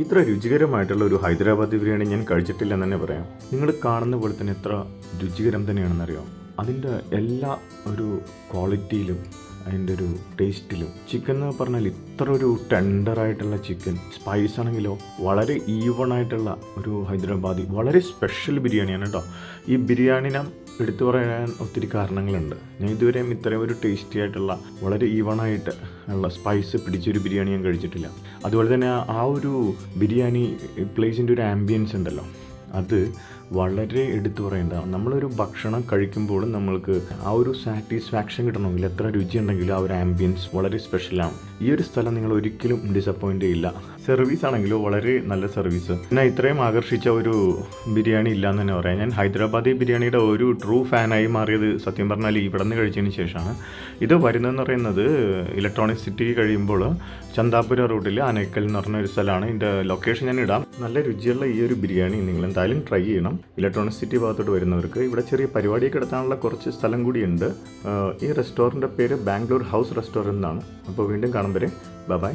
ഇത്ര രുചികരമായിട്ടുള്ള ഒരു ഹൈദരാബാദി ബിരിയാണി ഞാൻ കഴിച്ചിട്ടില്ലെന്ന് തന്നെ പറയാം. നിങ്ങൾ കാണുന്ന പോലെ തന്നെ എത്ര രുചികരം തന്നെയാണെന്നറിയാം. അതിൻ്റെ എല്ലാ ഒരു ക്വാളിറ്റിയിലും അതിൻ്റെ ഒരു ടേസ്റ്റിലും. ചിക്കൻ എന്ന് പറഞ്ഞാൽ ഇത്ര ഒരു ടെൻഡറായിട്ടുള്ള ചിക്കൻ, സ്പൈസ് ആണെങ്കിലോ വളരെ ഈവണായിട്ടുള്ള ഒരു ഹൈദരാബാദി വളരെ സ്പെഷ്യൽ ബിരിയാണിയാണ് കേട്ടോ. ഈ ബിരിയാണിനെ എടുത്തു പറയാൻ ഒത്തിരി കാരണങ്ങളുണ്ട്. ഞാൻ ഇതുവരെയും ഇത്രയും ഒരു ടേസ്റ്റി ആയിട്ടുള്ള വളരെ ഈവണായിട്ട് ഉള്ള സ്പൈസ് പിടിച്ചൊരു ബിരിയാണി ഞാൻ കഴിച്ചിട്ടില്ല. അതുപോലെ തന്നെ ആ ഒരു ബിരിയാണി പ്ലേസിൻ്റെ ഒരു ആംബിയൻസ് ഉണ്ടല്ലോ, അത് വളരെ എടുത്തു പറയേണ്ടതാണ്. നമ്മളൊരു ഭക്ഷണം കഴിക്കുമ്പോഴും നമ്മൾക്ക് ആ ഒരു സാറ്റിസ്ഫാക്ഷൻ കിട്ടണമെങ്കിൽ എത്ര രുചി ഉണ്ടെങ്കിലും ആ ഒരു ആംബിയൻസ് വളരെ സ്പെഷ്യലാണ്. ഈ ഒരു സ്ഥലം നിങ്ങൾ ഒരിക്കലും ഡിസപ്പോയിൻ്റ് ചെയ്യില്ല. സർവീസ് ആണെങ്കിലും വളരെ നല്ല സർവീസ്. എന്നെ ഇത്രയും ആകർഷിച്ച ഒരു ബിരിയാണി ഇല്ലയെന്ന് തന്നെ പറയാം. ഞാൻ ഹൈദരാബാദി ബിരിയാണിയുടെ ഒരു ട്രൂ ഫാനായി മാറിയത് സത്യം പറഞ്ഞാൽ ഇവിടെ നിന്ന് കഴിച്ചതിന് ശേഷമാണ്. ഇത് വരുന്നതെന്ന് പറയുന്നത് ഇലക്ട്രോണിക് സിറ്റി കഴിയുമ്പോൾ ചന്താപുര റൂട്ടിൽ അനക്കൽ എന്ന് പറഞ്ഞ ഒരു സ്ഥലമാണ്. ഇതിൻ്റെ ലൊക്കേഷൻ ഞാൻ ഇടാം. നല്ല രുചിയുള്ള ഈ ഒരു ബിരിയാണി നിങ്ങൾ എന്തായാലും ട്രൈ ചെയ്യണം. ഇലക്ട്രോണിക് സിറ്റി ഭാഗത്തോട്ട് വരുന്നവർക്ക് ഇവിടെ ചെറിയ പരിപാടിയൊക്കെ നടത്താനുള്ള കുറച്ച് സ്ഥലം കൂടിയുണ്ട്. ഈ റെസ്റ്റോറൻറ്റിൻ്റെ പേര് ബാംഗ്ലൂർ ഹൗസ് റെസ്റ്റോറൻറ്റ് എന്നാണ്. അപ്പോൾ വീണ്ടും കാണും വരെ ബൈ.